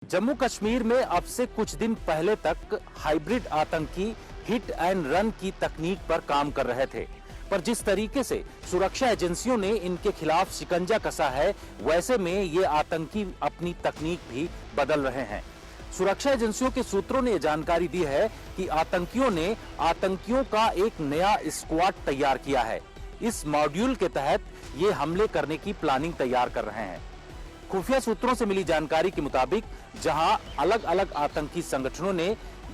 जम्मू कश्मीर में अब से कुछ दिन पहले तक हाइब्रिड आतंकी हिट एंड रन की तकनीक पर काम कर रहे थे, पर जिस तरीके से सुरक्षा एजेंसियों ने इनके खिलाफ शिकंजा कसा है, वैसे में ये आतंकी अपनी तकनीक भी बदल रहे हैं। सुरक्षा एजेंसियों के सूत्रों ने जानकारी दी है कि आतंकियों ने आतंकियों का एक नया स्क्वाड तैयार किया है। इस मॉड्यूल के तहत ये हमले करने की प्लानिंग तैयार कर रहे हैं। खुफिया सूत्रों से मिली जानकारी के मुताबिक जहां अलग अलग आतंकी संगठनों ने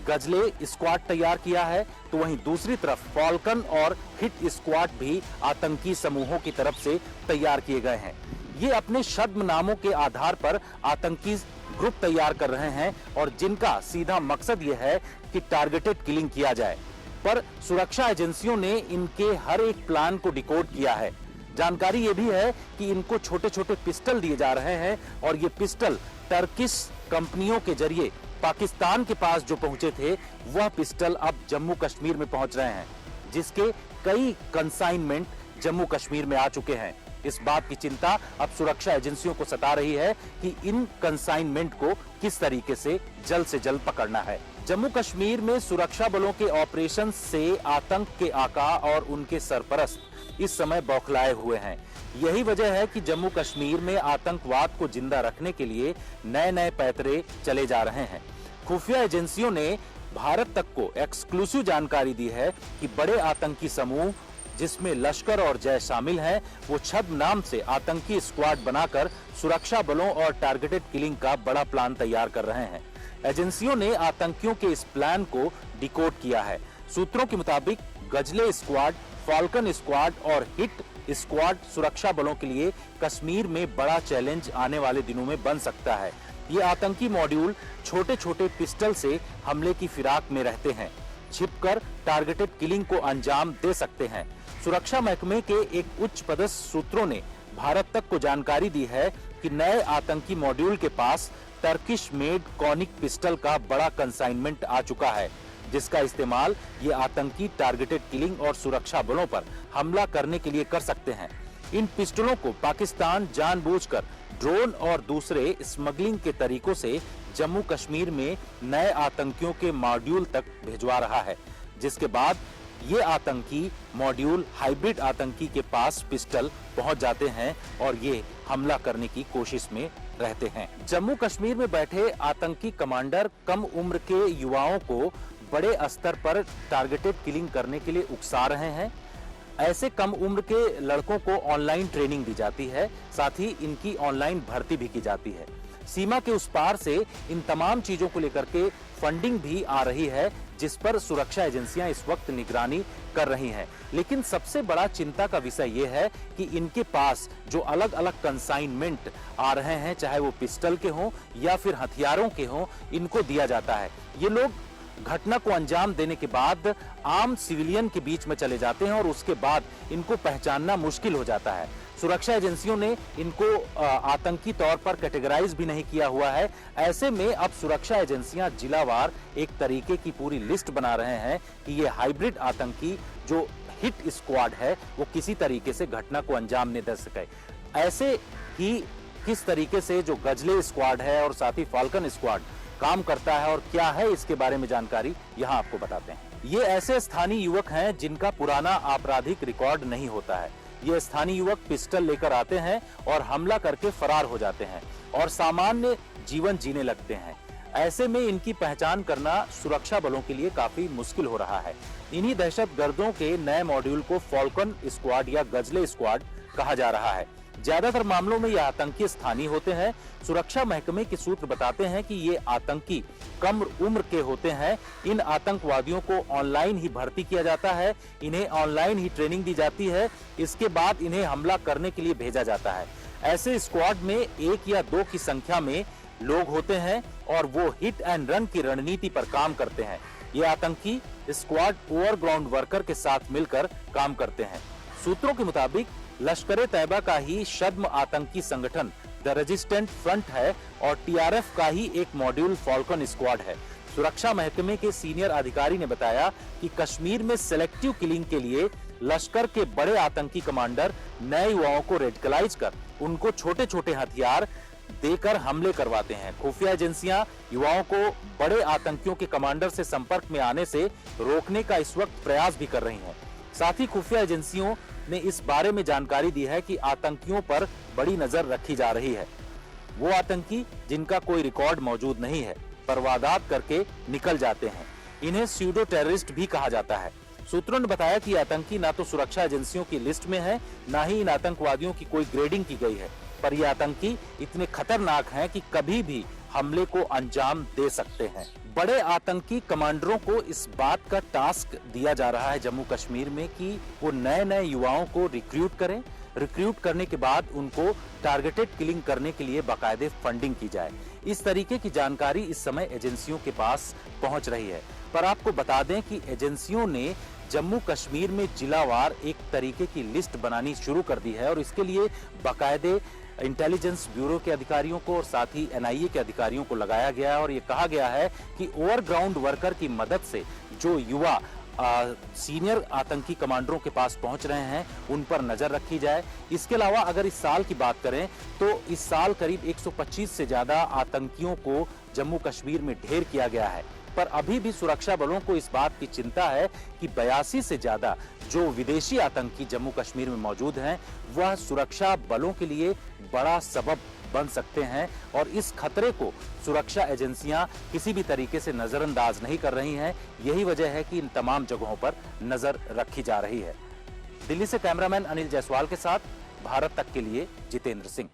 गजले स्क्वाड तैयार किया है, तो वहीं दूसरी तरफ फॉल्कन और हिट स्क्वाड भी आतंकी समूहों की तरफ से तैयार किए गए हैं। ये अपने छद्म नामों के आधार पर आतंकी ग्रुप तैयार कर रहे हैं और जिनका सीधा मकसद ये है कि टारगेटेड किलिंग किया जाए। पर सुरक्षा एजेंसियों ने इनके हर एक प्लान को डिकोड किया है। जानकारी ये भी है कि इनको छोटे छोटे पिस्टल दिए जा रहे हैं और ये पिस्टल टर्किश कंपनियों के जरिए पाकिस्तान के पास जो पहुंचे थे, वह पिस्टल अब जम्मू कश्मीर में पहुंच रहे हैं, जिसके कई कंसाइनमेंट जम्मू कश्मीर में आ चुके हैं। इस बात की चिंता अब सुरक्षा एजेंसियों को सता रही है कि इन कंसाइनमेंट को किस तरीके से जल्द पकड़ना है। जम्मू कश्मीर में सुरक्षा बलों के ऑपरेशन से आतंक के आका और उनके सरपरस्त इस समय बौखलाए हुए हैं। यही वजह है कि जम्मू कश्मीर में आतंकवाद को जिंदा रखने के लिए नए नए पैतरे चले जा रहे हैं। खुफिया एजेंसियों ने भारत तक को एक्सक्लूसिव जानकारी दी है कि बड़े आतंकी समूह जिसमें लश्कर और जैश शामिल हैं, वो छद्म नाम से आतंकी स्क्वाड बनाकर सुरक्षा बलों और टारगेटेड किलिंग का बड़ा प्लान तैयार कर रहे हैं। एजेंसियों ने आतंकियों के इस प्लान को डिकोड किया है। सूत्रों के मुताबिक गजले स्क्वाड, फॉल्कन स्क्वाड और हिट स्क्वाड सुरक्षा बलों के लिए कश्मीर में बड़ा चैलेंज आने वाले दिनों में बन सकता है। ये आतंकी मॉड्यूल छोटे छोटे पिस्टल से हमले की फिराक में रहते हैं, छिपकर टारगेटेड किलिंग को अंजाम दे सकते हैं। सुरक्षा महकमे के एक उच्च पदस्थ सूत्रों ने भारत तक को जानकारी दी है कि नए आतंकी मॉड्यूल के पास टर्किश मेड कॉनिक पिस्टल का बड़ा कंसाइनमेंट आ चुका है, जिसका इस्तेमाल ये आतंकी टारगेटेड किलिंग और सुरक्षा बलों पर हमला करने के लिए कर सकते हैं। इन पिस्टलों को पाकिस्तान जानबूझकर ड्रोन और दूसरे स्मगलिंग के तरीकों से जम्मू कश्मीर में नए आतंकियों के मॉड्यूल तक भिजवा रहा है, जिसके बाद ये आतंकी मॉड्यूल हाइब्रिड आतंकी के पास पिस्टल पहुंच जाते हैं और ये हमला करने की कोशिश में रहते हैं। जम्मू कश्मीर में बैठे आतंकी कमांडर कम उम्र के युवाओं को बड़े स्तर पर टारगेटेड किलिंग करने के लिए उकसा रहे हैं। ऐसे कम उम्र के लड़कों को ऑनलाइन ट्रेनिंग दी जाती है, साथ ही इनकी ऑनलाइन भर्ती भी की जाती है। सीमा के उस पार से इन तमाम चीजों को लेकर के फंडिंग भी आ रही है, जिस पर सुरक्षा एजेंसियां इस वक्त निगरानी कर रही हैं। लेकिन सबसे बड़ा चिंता का विषय यह है कि इनके पास जो अलग अलग कंसाइनमेंट आ रहे हैं, चाहे वो पिस्टल के हों या फिर हथियारों के हों, इनको दिया जाता है। ये लोग घटना को अंजाम देने के बाद आम सिविलियन के बीच में चले जाते हैं और उसके बाद इनको पहचानना मुश्किल हो जाता है। सुरक्षा एजेंसियों ने इनको आतंकी तौर पर कैटेगराइज भी नहीं किया हुआ है। ऐसे में अब सुरक्षा एजेंसियां जिलावार एक तरीके की पूरी लिस्ट बना रहे हैं कि ये हाइब्रिड आतंकी जो हिट स्क्वाड है, वो किसी तरीके से घटना को अंजाम नहीं दे सके। ऐसे ही किस तरीके से जो गजले स्क्वाड है और साथ ही फाल्कन स्क्वाड काम करता है और क्या है, इसके बारे में जानकारी यहाँ आपको बताते हैं। ये ऐसे स्थानीय युवक हैं जिनका पुराना आपराधिक रिकॉर्ड नहीं होता है। ये स्थानीय युवक पिस्टल लेकर आते हैं और हमला करके फरार हो जाते हैं और सामान्य जीवन जीने लगते हैं। ऐसे में इनकी पहचान करना सुरक्षा बलों के लिए काफी मुश्किल हो रहा है। इन्हीं दहशतगर्दों के नए मॉड्यूल को फॉल्कन स्क्वाड या गजले स्क्वाड कहा जा रहा है। ज्यादातर मामलों में ये आतंकी स्थानीय होते हैं। सुरक्षा महकमे के सूत्र बताते हैं कि ये आतंकी कम उम्र के होते हैं। इन आतंकवादियों को ऑनलाइन ही भर्ती किया जाता है, इन्हें ऑनलाइन ही ट्रेनिंग दी जाती है, इसके बाद इन्हें हमला करने के लिए भेजा जाता है। ऐसे स्क्वाड में 1 या 2 की संख्या में लोग होते हैं और वो हिट एंड रन की रणनीति पर काम करते हैं। ये आतंकी स्क्वाड ओवरग्राउंड वर्कर के साथ मिलकर काम करते हैं। सूत्रों के मुताबिक लश्कर-ए-तैयबा का ही छद्म आतंकी संगठन द रेजिस्टेंट फ्रंट है और टीआरएफ का ही एक मॉड्यूल फॉल्कन स्क्वाड है। सुरक्षा महकमे के सीनियर अधिकारी ने बताया कि कश्मीर में सिलेक्टिव किलिंग के लिए लश्कर के बड़े आतंकी कमांडर नए युवाओं को रेडिकलाइज कर उनको छोटे छोटे हथियार देकर हमले करवाते हैं। खुफिया एजेंसियां युवाओं को बड़े आतंकियों के कमांडर से संपर्क में आने से रोकने का इस वक्त प्रयास भी कर रही हैं। साथ ही खुफिया एजेंसियों ने इस बारे में जानकारी दी है कि आतंकियों पर बड़ी नजर रखी जा रही है। वो आतंकी जिनका कोई रिकॉर्ड मौजूद नहीं है, पर वारदात करके निकल जाते हैं, इन्हें स्यूडो टेररिस्ट भी कहा जाता है। सूत्रों ने बताया कि आतंकी ना तो सुरक्षा एजेंसियों की लिस्ट में है, ना ही इन आतंकवादियों की कोई ग्रेडिंग की गई है, पर ये आतंकी इतने खतरनाक हैं कि कभी भी हमले को अंजाम दे सकते हैं। बड़े आतंकी कमांडरों को इस बात का टास्क दिया जा रहा है जम्मू कश्मीर में कि वो नए युवाओं को रिक्रूट करें। रिक्रूट करने के बाद उनको टारगेटेड किलिंग करने के लिए बाकायदे फंडिंग की जाए। इस तरीके की जानकारी इस समय एजेंसियों के पास पहुंच रही है। पर आपको बता दें कि एजेंसियों ने जम्मू कश्मीर में जिलावार एक तरीके की लिस्ट बनानी शुरू कर दी है और इसके लिए बाकायदे इंटेलिजेंस ब्यूरो के अधिकारियों को और साथ ही एनआईए के अधिकारियों को लगाया गया है और ये कहा गया है कि ओवरग्राउंड वर्कर की मदद से जो युवा सीनियर आतंकी कमांडरों के पास पहुंच रहे हैं उन पर नजर रखी जाए। इसके अलावा अगर इस साल की बात करें तो इस साल करीब 125 से ज्यादा आतंकियों को जम्मू कश्मीर में ढेर किया गया है, पर अभी भी सुरक्षा बलों को इस बात की चिंता है कि 82 से ज्यादा जो विदेशी आतंकी जम्मू कश्मीर में मौजूद हैं वह सुरक्षा बलों के लिए बड़ा सबब बन सकते हैं और इस खतरे को सुरक्षा एजेंसियां किसी भी तरीके से नजरअंदाज नहीं कर रही हैं। यही वजह है कि इन तमाम जगहों पर नजर रखी जा रही है। दिल्ली से कैमरामैन अनिल जायसवाल के साथ भारत तक के लिए जितेंद्र सिंह।